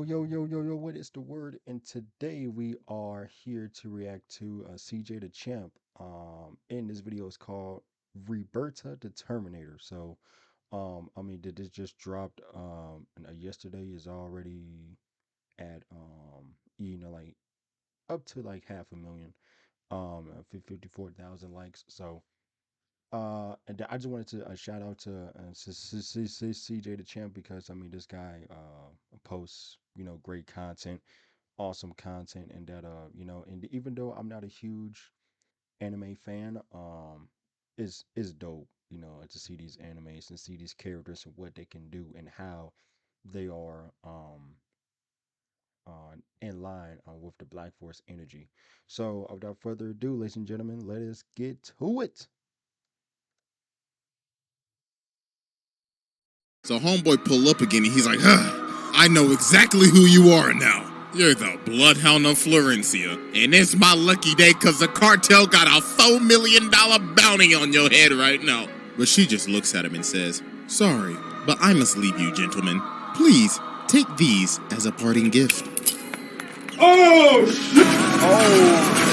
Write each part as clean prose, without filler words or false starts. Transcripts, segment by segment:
Yo, what is the word? And today we are here to react to CJ the Champ. And this video is called Roberta the Terminator. Did this just dropped yesterday is already at like up to like half a million, 54,000 likes. I just wanted to shout out to CJ the Champ because this guy posts great content, awesome content, and and even though I'm not a huge anime fan, is dope to see these animes and see these characters and what they can do and how they are in line with the Black Force energy. So without further ado, ladies and gentlemen, let us get to it. So homeboy pull up again and he's like, I know exactly who you are now. You're the Bloodhound of Florencia. And it's my lucky day because the cartel got a $4 million bounty on your head right now. But she just looks at him and says, sorry, but I must leave you, gentlemen. Please take these as a parting gift. Oh, shit! Oh.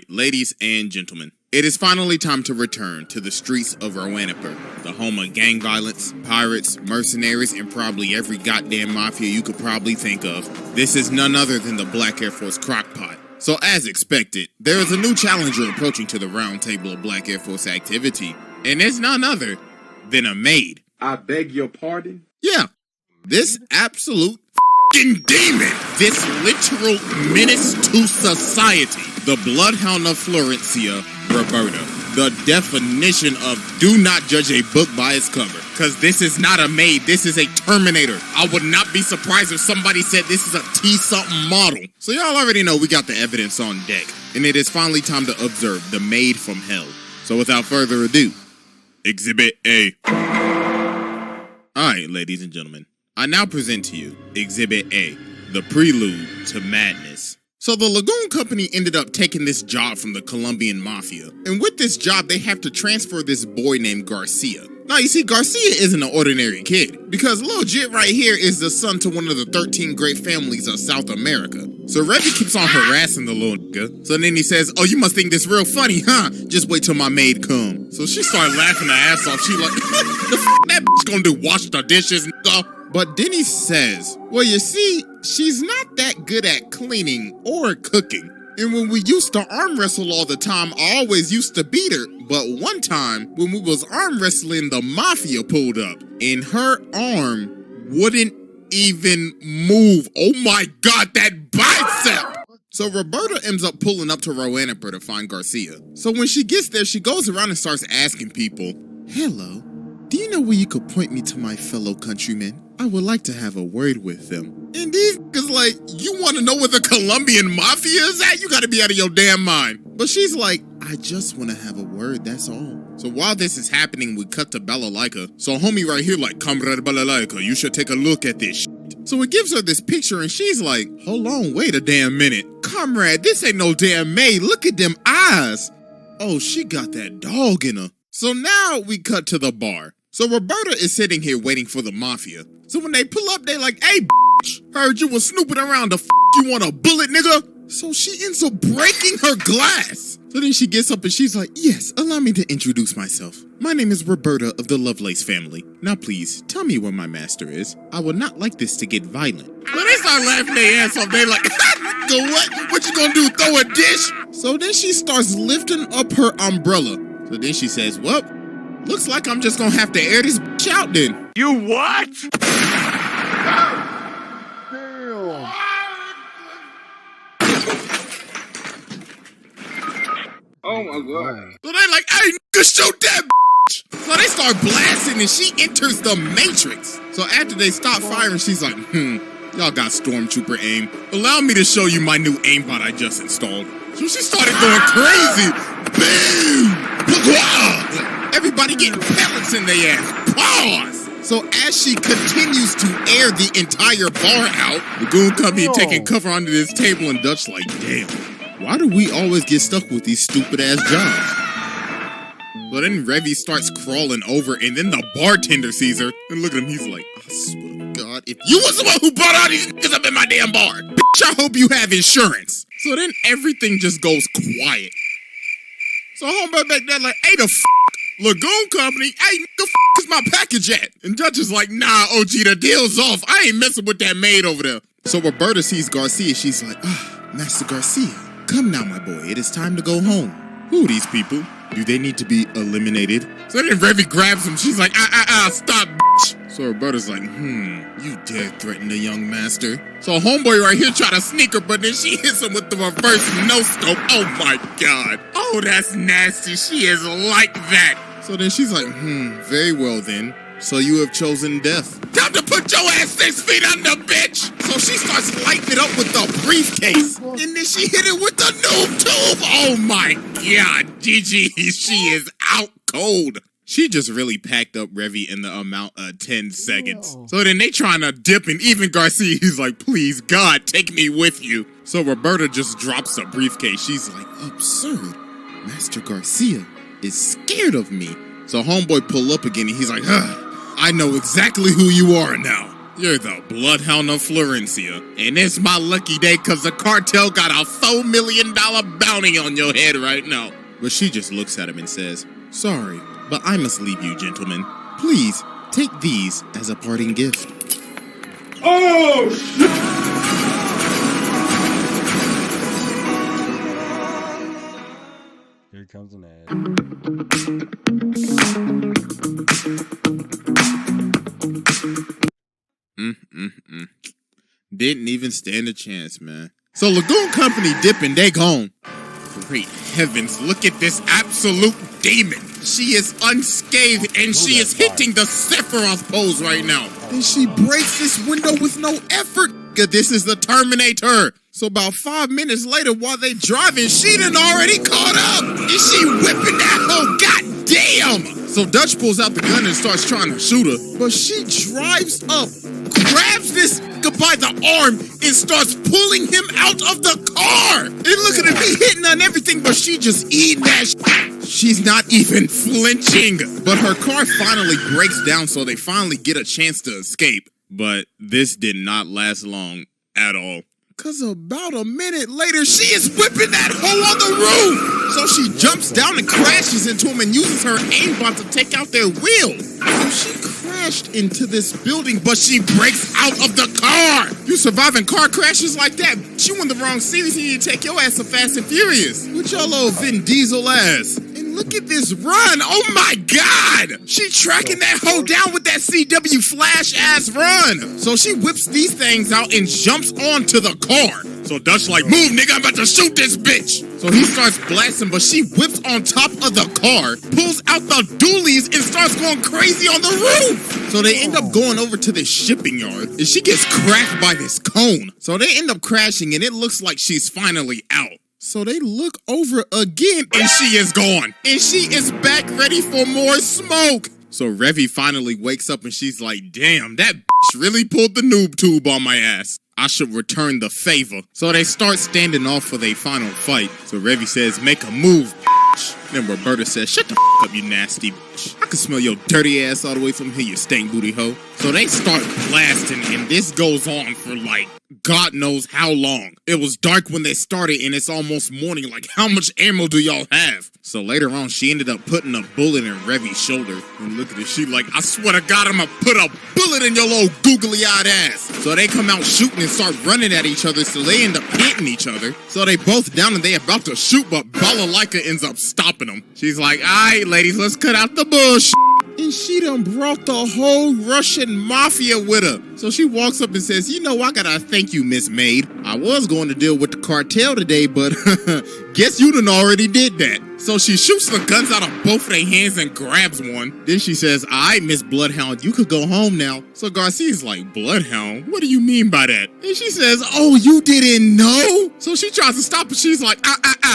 Ladies and gentlemen, it is finally time to return to the streets of Rowanipur, the home of gang violence, pirates, mercenaries, and probably every goddamn mafia you could probably think of. This is none other than the Black Air Force crockpot. So as expected, there is a new challenger approaching to the round table of Black Air Force activity, and it's none other than a maid. I beg your pardon? Yeah, this absolute demon, this literal menace to society, the Bloodhound of Florencia, Roberta. The definition of do not judge a book by its cover. Because this is not a maid, this is a Terminator. I would not be surprised if somebody said this is a T-something model. So y'all already know we got the evidence on deck. And it is finally time to observe the maid from hell. So without further ado, Exhibit A. Alright, ladies and gentlemen. I now present to you Exhibit A, the prelude to madness. So the Lagoon Company ended up taking this job from the Colombian Mafia. And with this job, they have to transfer this boy named Garcia. Now, you see, Garcia isn't an ordinary kid, because Lil Jit right here is the son to one of the 13 great families of South America. So Reggie keeps on harassing the little nigga. So then he says, oh, you must think this real funny, huh? Just wait till my maid come. So she started laughing her ass off. She like, the f that bitch gonna do? Wash the dishes, nigga? But then he says, well, you see, she's not that good at cleaning or cooking. And when we used to arm wrestle all the time, I always used to beat her. But one time, when we was arm wrestling, the mafia pulled up. And her arm wouldn't even move. Oh my God, that bicep! So Roberta ends up pulling up to Rowanipur to find Garcia. So when she gets there, she goes around and starts asking people, hello, do you know where you could point me to my fellow countrymen? I would like to have a word with them. And these niggas like, you want to know where the Colombian Mafia is at? You got to be out of your damn mind. But she's like, I just want to have a word, that's all. So while this is happening, we cut to Balalaika. So homie right here like, Comrade Balalaika, you should take a look at this shit. So it gives her this picture and she's like, hold on, wait a damn minute. Comrade, this ain't no damn maid. Look at them eyes. Oh, she got that dog in her. So now we cut to the bar. So Roberta is sitting here waiting for the mafia. So when they pull up, they like, hey, bitch, heard you was snooping around. The you want a bullet, nigga? So she ends up breaking her glass. So then she gets up and she's like, yes, allow me to introduce myself. My name is Roberta of the Lovelace family. Now please, tell me where my master is. I would not like this to get violent. So they start laughing their ass off. They like, go what? What you gonna do, throw a dish? So then she starts lifting up her umbrella. So then she says, well, looks like I'm just gonna have to air this bitch out then. You what? Damn. Oh my God. So they like, hey, nigga, shoot that bitch. So they start blasting and she enters the Matrix. So after they stop firing, she's like, y'all got stormtrooper aim. Allow me to show you my new aimbot I just installed. So she started going crazy. Boom! Everybody getting pellets in their ass. Pause! So as she continues to air the entire bar out, the goon company taking cover under this table, and Dutch like, damn, why do we always get stuck with these stupid ass jobs? But then Revy starts crawling over, and then the bartender sees her, and look at him, he's like, I swear to God, if you was the one who brought all these niggas up in my damn bar, bitch, I hope you have insurance. So then everything just goes quiet. So homeboy back there like, hey, the Lagoon Company, hey, the is my package at? And Dutch is like, nah, OG, the deal's off. I ain't messing with that maid over there. So Roberta sees Garcia, she's like, Master Garcia, come now, my boy, it is time to go home. Who are these people? Do they need to be eliminated? So then Revy grabs him. She's like, stop, bitch. So Roberta's like, you dare threaten the young master? So homeboy right here try to sneak her, but then she hits him with the reverse no-scope. Oh my God. Oh, that's nasty. She is like that. So then she's like, very well then. So you have chosen death. Time to put your ass 6 feet under, bitch! So she starts lighting it up with the briefcase. And then she hit it with the noob tube. Oh my God, GG, she is out cold. She just really packed up Revy in the amount of 10 seconds. So then they trying to dip, and even Garcia, he's like, please, God, take me with you. So Roberta just drops the briefcase. She's like, absurd. Master Garcia is scared of me. So homeboy pull up again, and he's like, I know exactly who you are now. You're the Bloodhound of Florencia. And it's my lucky day because the cartel got a $4 million bounty on your head right now. But she just looks at him and says, sorry, but I must leave you, gentlemen. Please, take these as a parting gift. Oh, shit! Here comes an ad. Didn't even stand a chance, man. So Lagoon Company dipping, they gone. Great heavens, look at this absolute demon. She is unscathed, and she is hitting the Sephiroth pose right now. And she breaks this window with no effort. This is the Terminator. So about 5 minutes later, while they driving, she done already caught up. And she whipping that hoe, goddamn. So Dutch pulls out the gun and starts trying to shoot her. But she drives up, grabs this by the arm, and starts pulling him out of the car. And look at him, he hitting on everything, but she just eating that She's not even flinching. But her car finally breaks down, so they finally get a chance to escape. But this did not last long at all. Cause about a minute later, she is whipping that hoe on the roof. So she jumps down and crashes into him and uses her aimbot to take out their wheel. So she crashed into this building, but she breaks out of the car. You surviving car crashes like that? You in the wrong series, you need to take your ass to Fast and Furious with your little Vin Diesel ass. Look at this run. Oh my God. She tracking that hoe down with that CW flash ass run. So she whips these things out and jumps onto the car. So Dutch like, move nigga, I'm about to shoot this bitch. So he starts blasting, but she whips on top of the car, pulls out the dualies, and starts going crazy on the roof. So they end up going over to this shipping yard, and she gets cracked by this cone. So they end up crashing, and it looks like she's finally out. So they look over again, and she is gone. And she is back ready for more smoke. So Revy finally wakes up, and she's like, damn, that bitch really pulled the noob tube on my ass. I should return the favor. So they start standing off for their final fight. So Revy says, make a move, bitch. Then Roberta says, shut the up, you nasty bitch. I can smell your dirty ass all the way from here, you stank booty hoe. So they start blasting, and this goes on for like God knows how long. It was dark when they started, and it's almost morning. Like, how much ammo do y'all have? So later on, she ended up putting a bullet in Revy's shoulder. And look at it, she like, I swear to God, I'm gonna put a bullet in your little googly-eyed ass. So they come out shooting and start running at each other, so they end up hitting each other. So they both down, and they about to shoot, but Balalaika ends up stopping them. She's like, all right, ladies, let's cut out the bullshit. And she done brought the whole Russian mafia with her. So she walks up and says, you know, I gotta thank you, Miss Maid. I was going to deal with the cartel today, but guess you done already did that. So she shoots the guns out of both of their hands and grabs one. Then she says, all right, Miss Bloodhound, you could go home now. So Garcia's like, Bloodhound? What do you mean by that? And she says, oh, you didn't know? So she tries to stop, but she's like,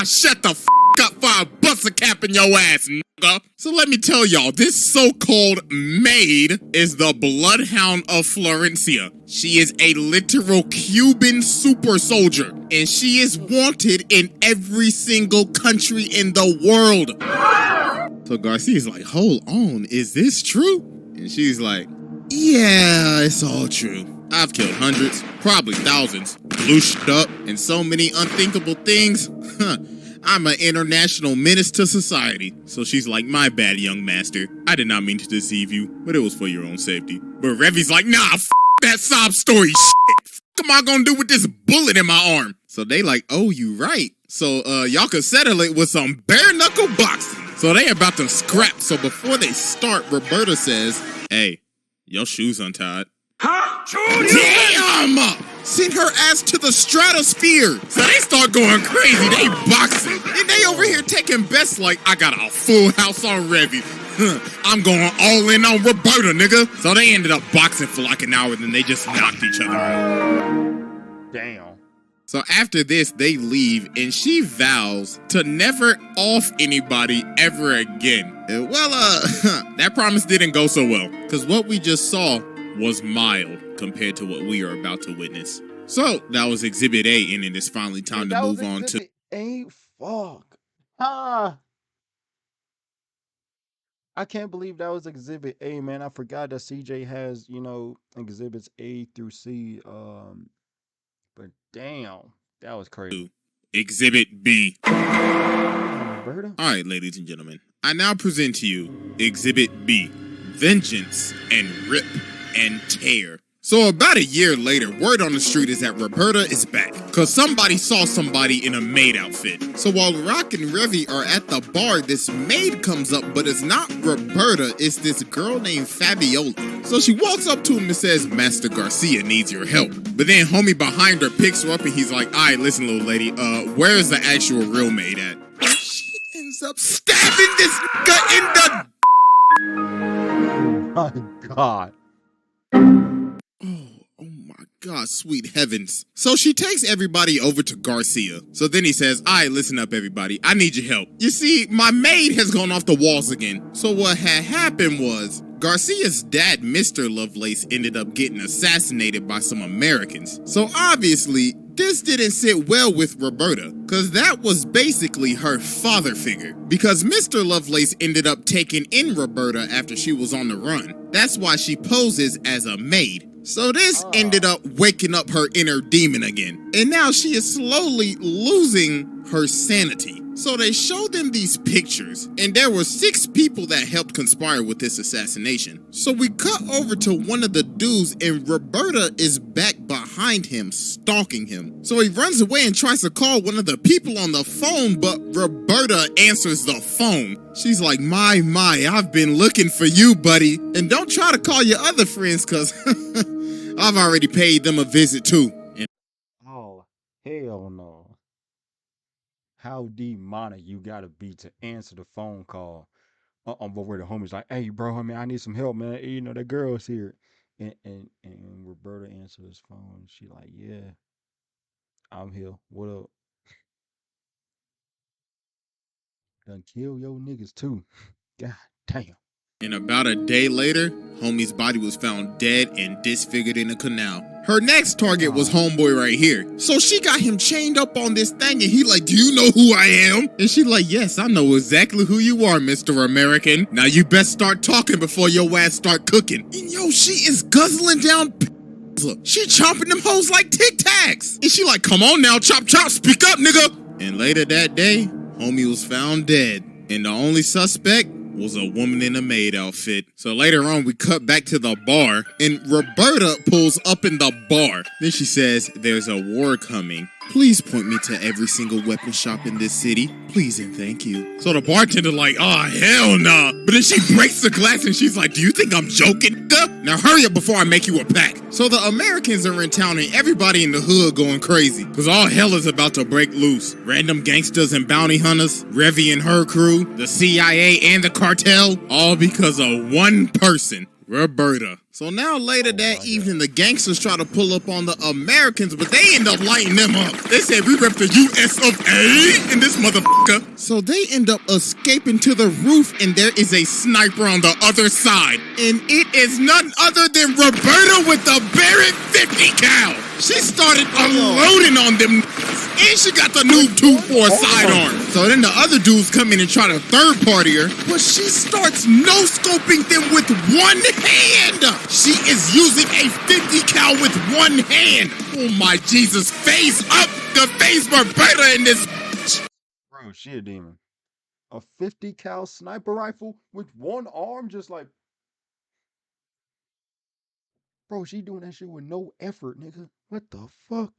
shut the up before I bust a cap in your ass, nigga. So let me tell y'all, this so-called maid is the bloodhound of Florencia. She is a literal Cuban super soldier, and she is wanted in every single country in the world. So Garcia's like, hold on, is this true? And she's like, yeah, it's all true. I've killed hundreds, probably thousands, blew up, and so many unthinkable things. I'm an international menace to society. So she's like, my bad, young master. I did not mean to deceive you, but it was for your own safety. But Revi's like, nah, f that sob story shit. What am I gonna do with this bullet in my arm? So they like, oh, you right. So y'all can settle it with some bare knuckle boxing. So they about to scrap. So before they start, Roberta says, hey, your shoes untied. Huh? Damn! Send her ass to the stratosphere. So they start going crazy. They boxing. And they over here taking bets like, I got a full house on Revy. I'm going all in on Roberta, nigga. So they ended up boxing for like an hour, then they just knocked each other out. Damn. So after this, they leave, and she vows to never off anybody ever again. And well, that promise didn't go so well, because what we just saw was mild compared to what we are about to witness. So that was Exhibit A, and it is finally time to move on to A. Fuck. I can't believe that was Exhibit A, man. I forgot that CJ has, you know, Exhibits A through C. But damn, that was crazy. Exhibit B. Roberta? All right, ladies and gentlemen, I now present to you Exhibit B, Vengeance and Rip and Tear. So about a year later, word on the street is that Roberta is back, cause somebody saw somebody in a maid outfit. So while Rock and Revy are at the bar, this maid comes up, but it's not Roberta, it's this girl named Fabiola. So she walks up to him and says, Master Garcia needs your help. But then homie behind her picks her up and he's like, all right, listen, little lady, where's the actual real maid at? And she ends up stabbing this nigga in the... Oh my God. Oh my God, sweet heavens. So she takes everybody over to Garcia. So then he says, all right, listen up, everybody. I need your help. You see, my maid has gone off the walls again. So what had happened was Garcia's dad, Mr. Lovelace, ended up getting assassinated by some Americans. So obviously, this didn't sit well with Roberta, because that was basically her father figure. Because Mr. Lovelace ended up taking in Roberta after she was on the run. That's why she poses as a maid. So this ended up waking up her inner demon again. And now she is slowly losing her sanity. So they showed them these pictures, and there were 6 people that helped conspire with this assassination. So we cut over to one of the dudes, and Roberta is back behind him, stalking him. So he runs away and tries to call one of the people on the phone, but Roberta answers the phone. She's like, my, I've been looking for you, buddy. And don't try to call your other friends, because I've already paid them a visit too. Oh, hell no. How demonic you gotta be to answer the phone call. But where the homie's like, hey, bro, I mean, I need some help, man. You know, that girl's here. And Roberta answers his phone. She like, yeah, I'm here. What up? Done kill your niggas too. God damn. And about a day later, homie's body was found dead and disfigured in a canal. Her next target was homeboy right here. So she got him chained up on this thing and he like, do you know who I am? And she like, yes, I know exactly who you are, Mr. American. Now you best start talking before your ass start cooking. And yo, she is guzzling down she chomping them hoes like Tic Tacs. And she like, come on now, chop, speak up, nigga. And later that day, homie was found dead. And the only suspect was a woman in a maid outfit. So later on, we cut back to the bar, and Roberta pulls up in the bar. Then she says, there's a war coming. Please point me to every single weapon shop in this city. Please and thank you. So the bartender like, oh, hell nah. But then she breaks the glass and she's like, do you think I'm joking? Now hurry up before I make you a pack. So the Americans are in town and everybody in the hood going crazy. Cause all hell is about to break loose. Random gangsters and bounty hunters, Revy and her crew, the CIA and the cartel, all because of one person. Roberta. So now later that evening, the gangsters try to pull up on the Americans, but they end up lighting them up. They said, we rep the US of A in this motherfucker. So they end up escaping to the roof, and there is a sniper on the other side. And it is none other than Roberta with the Barrett 50 cal. She started unloading on them, and she got the new 2-4 sidearm. So then the other dudes come in and try to third party her, but she starts no-scoping them with one hand. She is using a 50 cal with one hand. Oh my Jesus, face up the face Roberta in this. Bro, she a demon. A 50 cal sniper rifle with one arm, just like, bro, she doing that shit with no effort, nigga. What the fuck?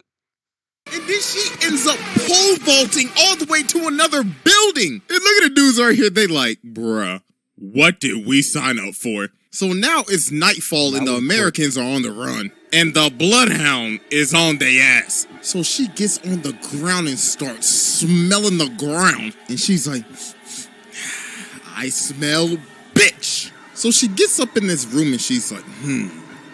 And then she ends up pole vaulting all the way to another building. And look at the dudes right here. They like, bruh, what did we sign up for? So now it's nightfall and the Americans are on the run. And the bloodhound is on their ass. So she gets on the ground and starts smelling the ground. And she's like, I smell bitch. So she gets up in this room and she's like,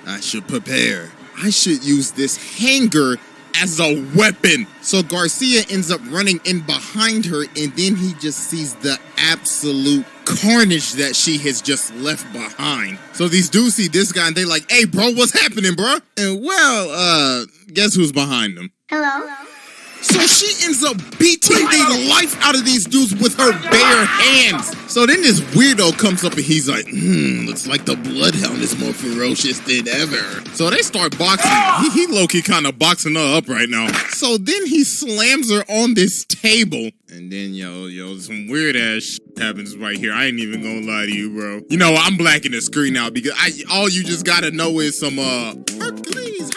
I should prepare. I should use this hanger as a weapon. So Garcia ends up running in behind her, and then he just sees the absolute carnage that she has just left behind. So these dudes see this guy and they like, hey bro, what's happening, bro? And well, guess who's behind them? Hello? So she ends up beating the life out of these dudes with her bare hands. So then this weirdo comes up and he's like, looks like the bloodhound is more ferocious than ever. So they start boxing. He low-key kind of boxing her up right now. So then he slams her on this table. And then, some weird-ass shit happens right here. I ain't even gonna lie to you, bro. You know, I'm blacking the screen now because all you just gotta know is some, Hercules.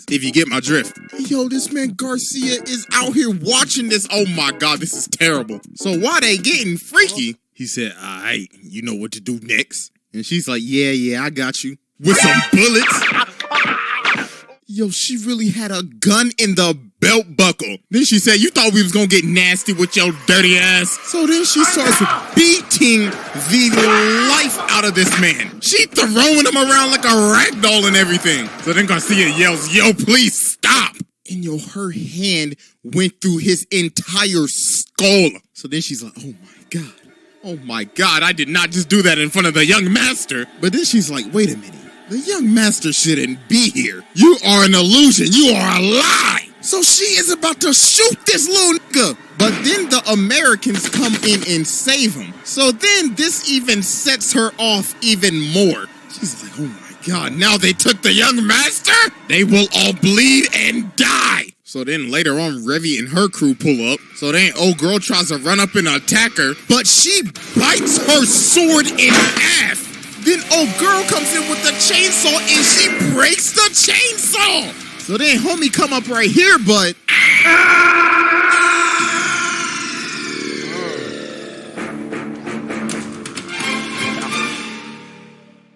If you get my drift. Yo, this man Garcia is out here watching this. Oh my God, this is terrible. So while they getting freaky, he said, all right, you know what to do next. And she's like, yeah, I got you. With some bullets. Yo, she really had a gun in the belt buckle. Then she said, you thought we was gonna get nasty with your dirty ass? So then she starts beating the life out of this man. She throwing him around like a rag doll and everything. So then Garcia yells, yo, please stop. And her hand went through his entire skull. So then she's like, oh my God, I did not just do that in front of the young master. But then she's like, wait a minute. The young master shouldn't be here. You are an illusion. You are a lie. So she is about to shoot this little nigga. But then the Americans come in and save him. So then this even sets her off even more. She's like, oh my God, now they took the young master? They will all bleed and die. So then later on, Revy and her crew pull up. So then old girl tries to run up and attack her, but she bites her sword in half. Then old girl comes in with the chainsaw and she breaks the chainsaw. So then homie come up right here, but...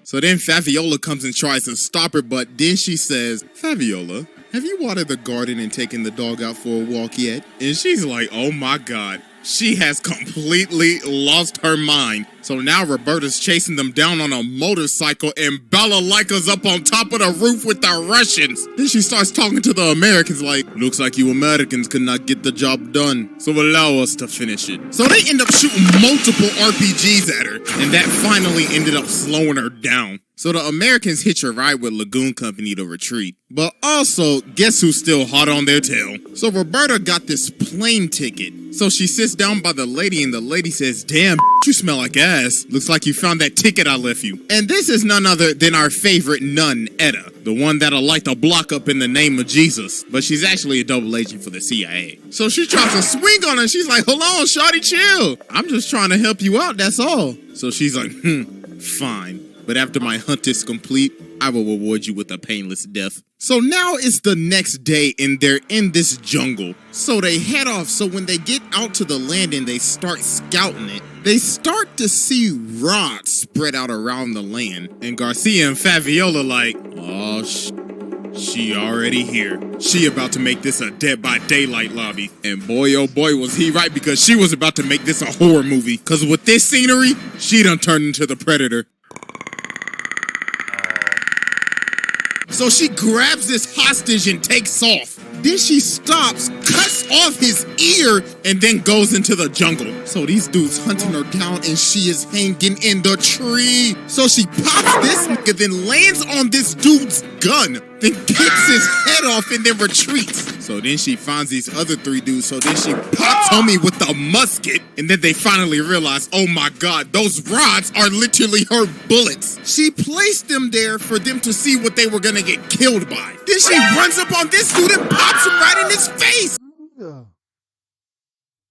So then Faviola comes and tries to stop her, but then she says, Faviola, have you watered the garden and taken the dog out for a walk yet? And she's like, oh my God. She has completely lost her mind. So now Roberta's chasing them down on a motorcycle and Balalika's up on top of the roof with the Russians. Then she starts talking to the Americans like, looks like you Americans could not get the job done, so allow us to finish it. So they end up shooting multiple RPGs at her, and that finally ended up slowing her down. So the Americans hitch a ride with Lagoon Company to retreat. But also, guess who's still hot on their tail? So Roberta got this plane ticket. So she sits down by the lady and the lady says, damn, you smell like ass. Looks like you found that ticket I left you. And this is none other than our favorite nun, Etta. The one that'll light the block up in the name of Jesus. But she's actually a double agent for the CIA. So she tries to swing on her. She's like, hold on, shawty, chill. I'm just trying to help you out, that's all. So she's like, fine. But after my hunt is complete, I will reward you with a painless death. So now it's the next day and they're in this jungle. So they head off. So when they get out to the land and they start scouting it, they start to see rods spread out around the land. And Garcia and Faviola like, oh, she already here. She about to make this a Dead by Daylight lobby. And boy, oh boy, was he right, because she was about to make this a horror movie. Because with this scenery, she done turned into the Predator. So she grabs this hostage and takes off. Then she stops, cuts off his ear, and then goes into the jungle. So these dudes hunting her down and she is hanging in the tree. So she pops this nigga, then lands on this dude's gun, then kicks his head off and then retreats. So then she finds these other three dudes. So then she pops homie with the musket, and then they finally realize, oh my god, those rods are literally her bullets. She placed them there for them to see what they were gonna get killed by. Then she runs up on this dude and pops him right in his face.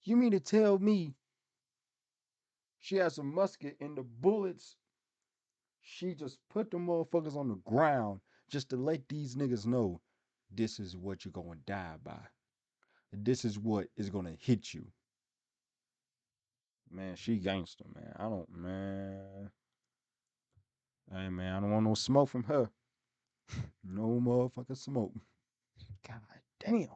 You mean to tell me she has a musket and the bullets, she just put the motherfuckers on the ground just to let these niggas know this is what you're gonna die by. This is what is gonna hit you. Man, she gangster, man. I don't, man. Hey, man, I don't want no smoke from her. No motherfucking smoke. God damn.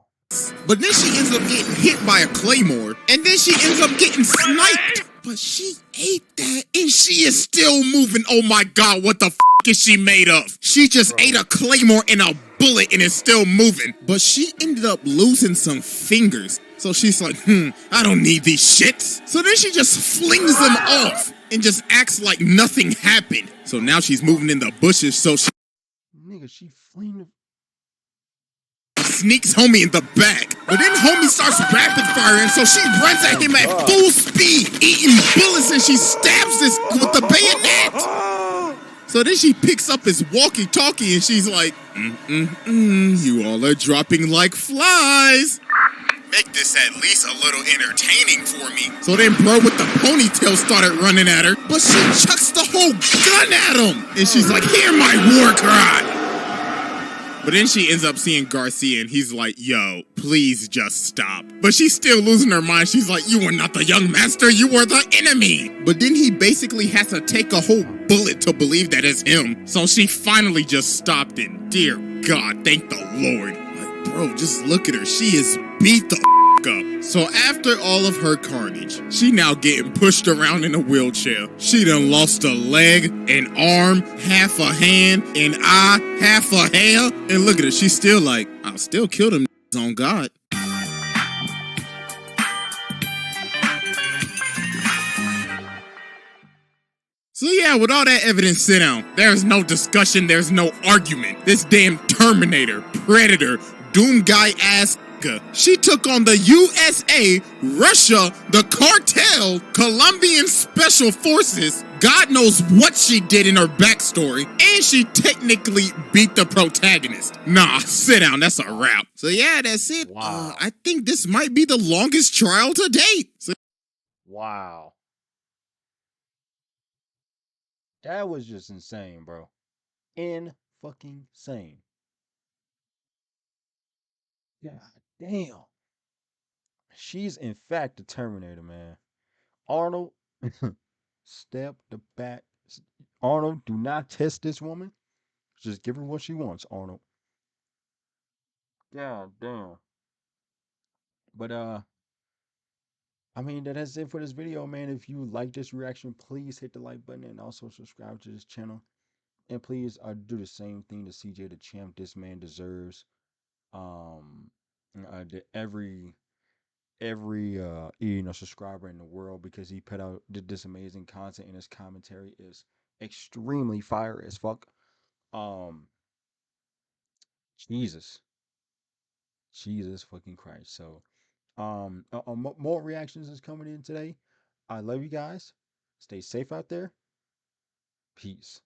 But then she ends up getting hit by a claymore, and then she ends up getting sniped. But she ate that, and she is still moving. Oh my god, what the f is she made of? She just ate a claymore and a bullet and is still moving. But she ended up losing some fingers. So she's like, I don't need these shits. So then she just flings them off and just acts like nothing happened. So now she's moving in the bushes, so she Nigga, she flinged sneaks homie in the back. But then homie starts rapid firing, so she runs at him at full speed, eating bullets, and she stabs this with the bayonet. So then she picks up his walkie-talkie and she's like, you all are dropping like flies. Make this at least a little entertaining for me. So then bro with the ponytail started running at her, but she chucks the whole gun at him. And she's like, hear my war cry. But then she ends up seeing Garcia and he's like, yo, please just stop. But she's still losing her mind. She's like, you are not the young master, you are the enemy. But then he basically has to take a whole bullet to believe that it's him. So she finally just stopped it. Dear God, thank the Lord. Like, bro, just look at her. She is beat the up. So after all of her carnage, she now getting pushed around in a wheelchair. She done lost a leg, an arm, half a hand, an eye, half a hair. And look at her, she's still like, I'll still kill them on God. So yeah, with all that evidence sit down, there's no discussion, there's no argument. This damn Terminator, Predator, Doom guy ass, she took on the USA, Russia, the cartel, Colombian special forces. God knows what she did in her backstory, and she technically beat the protagonist. Nah, sit down, that's a wrap. So yeah, that's it. Wow. I think this might be the longest trial to date. So wow. That was just insane, bro. Fucking sane. God damn. She's in fact the Terminator, man. Arnold, step the back. Arnold, do not test this woman. Just give her what she wants, Arnold. God damn. But I mean that's it for this video, man. If you like this reaction, please hit the like button and also subscribe to this channel. And please do the same thing to CJ the Champ. This man deserves every subscriber in the world, because he put out this amazing content and his commentary is extremely fire as fuck. Jesus fucking Christ. So more reactions is coming in today. I love you guys. Stay safe out there. Peace.